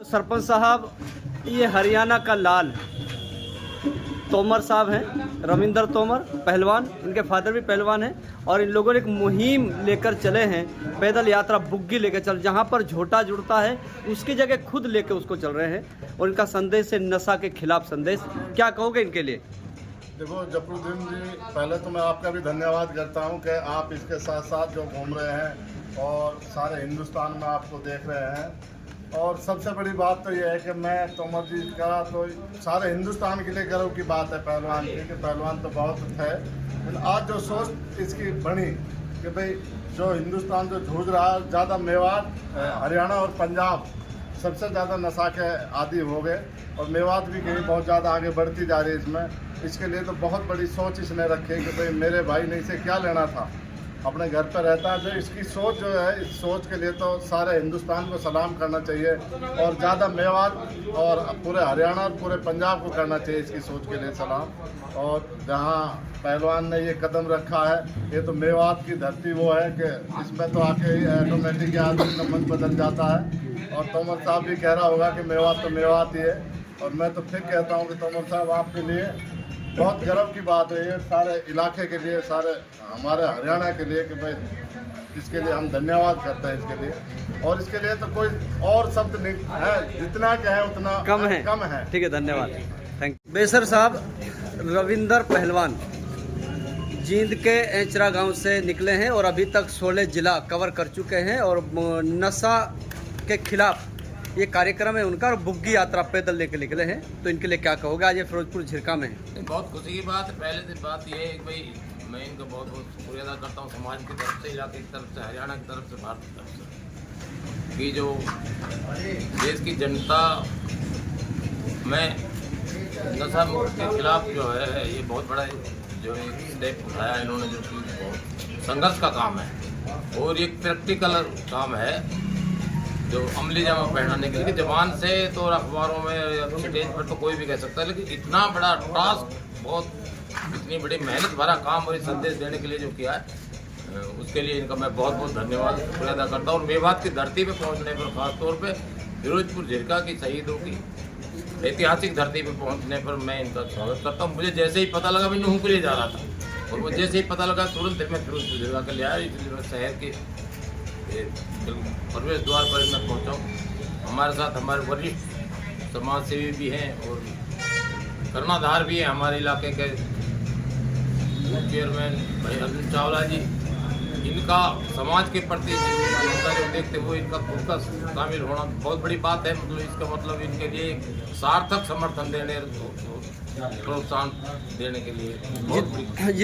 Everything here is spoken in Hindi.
सरपंच साहब, ये हरियाणा का लाल तोमर साहब हैं, रविंदर तोमर पहलवान, इनके फादर भी पहलवान हैं और इन लोगों ने एक मुहिम लेकर चले हैं, पैदल यात्रा बुग्गी लेकर चल, जहां पर झोटा जुड़ता है उसकी जगह खुद लेकर उसको चल रहे हैं और इनका संदेश है नशा के खिलाफ संदेश। क्या कहोगे इनके लिए? देखो जफरुद्दीन जी, पहले तो मैं आपका भी धन्यवाद करता हूं कि आप इसके साथ साथ जो घूम रहे हैं और सारे हिंदुस्तान में आपको देख रहे हैं। और सबसे बड़ी बात तो ये है कि मैं तोमर जी का तो सारे हिंदुस्तान के लिए गर्व की बात है पहलवान की, कि पहलवान तो बहुत थे, लेकिन आज जो सोच इसकी बनी कि भाई जो हिंदुस्तान जो जूझ रहा है, ज़्यादा मेवात, हरियाणा और पंजाब सबसे ज़्यादा नशा के आदी हो गए और मेवात भी कहीं बहुत ज़्यादा आगे बढ़ती जा रही है इसमें। इसके लिए तो बहुत बड़ी सोच इसने रखी है कि भाई मेरे भाई ने इसे क्या लेना था, अपने घर पर रहता है। जो इसकी सोच जो है, इस सोच के लिए तो सारे हिंदुस्तान को सलाम करना चाहिए और ज़्यादा मेवात और पूरे हरियाणा और पूरे पंजाब को करना चाहिए इसकी सोच के लिए सलाम। और जहाँ पहलवान ने ये कदम रखा है, ये तो मेवात की धरती वो है कि इसमें तो आके ऑटोमेटिक आदमी का मन बदल जाता है। और तोमर साहब भी कह रहा होगा कि मेवात तो मेवात ही है। और मैं तो फिर कहता हूँ कि तोमर साहब, आपके लिए बहुत गर्व की बात है ये, सारे इलाके के लिए, सारे हमारे हरियाणा के लिए, कि भाई इसके लिए हम धन्यवाद करते हैं इसके लिए। और इसके लिए तो कोई और शब्द नहीं है, जितना कहे उतना कम है। ठीक है, धन्यवाद, थैंक यू। बेसर साहब, रविंदर पहलवान जींद के एचरा गांव से निकले हैं और अभी तक 16 जिला कवर कर चुके हैं और नशा के खिलाफ ये कार्यक्रम है उनका और बुग्गी यात्रा पैदल लेके निकले हैं। तो इनके लिए क्या कहोगे? आज ये फिरोजपुर झिरका में है। बहुत खुशी की बात है। पहले दिन बात ये है कि भाई मैं इनको बहुत बहुत शुक्रिया अदा करता हूँ, समाज की तरफ से, इलाके की तरफ से, हरियाणा की तरफ से, भारत की तरफ से, कि जो देश की जनता में नशा मुक्त के खिलाफ जो है ये बहुत बड़ा जो एक स्टेप उठाया इन्होंने, जो कि बहुत संघर्ष का काम है और एक प्रैक्टिकल काम है जो अमली जामा पहनाने के लिए। जबान से तो अखबारों में या स्टेज पर तो कोई भी कह सकता है, लेकिन इतना बड़ा टास्क, बहुत इतनी बड़ी मेहनत भरा काम और संदेश देने के लिए जो किया है, उसके लिए इनका मैं बहुत बहुत धन्यवाद शुक्रिया अदा करता हूँ। और मेवात की धरती पे पहुँचने पर, खासतौर पे फिरोजपुर झिरका की शहीदों की ऐतिहासिक धरती पे पहुँचने पर मैं इनका स्वागत करता हूँ। मुझे जैसे ही पता लगा, मैं नूह के लिए जा रहा था और मुझे जैसे ही पता लगा तुरंत मैं फिरोजपुर झिरका के लिए आया, इसलिए मैं शहर के प्रवेश द्वार पर मैं पहुँचा हूँ। हमारे साथ हमारे वरिष्ठ समाज सेवी भी हैं और कर्णाधार भी हैं, हमारे इलाके के चेयरमैन भाई अर्जुन चावला जी। इनका समाज के प्रति इनका जो देखते हुए इनका खुद का शामिल होना बहुत बड़ी बात है। मतलब इसका मतलब इनके लिए एक सार्थक समर्थन देने, प्रोत्साहन देने के लिए बहुत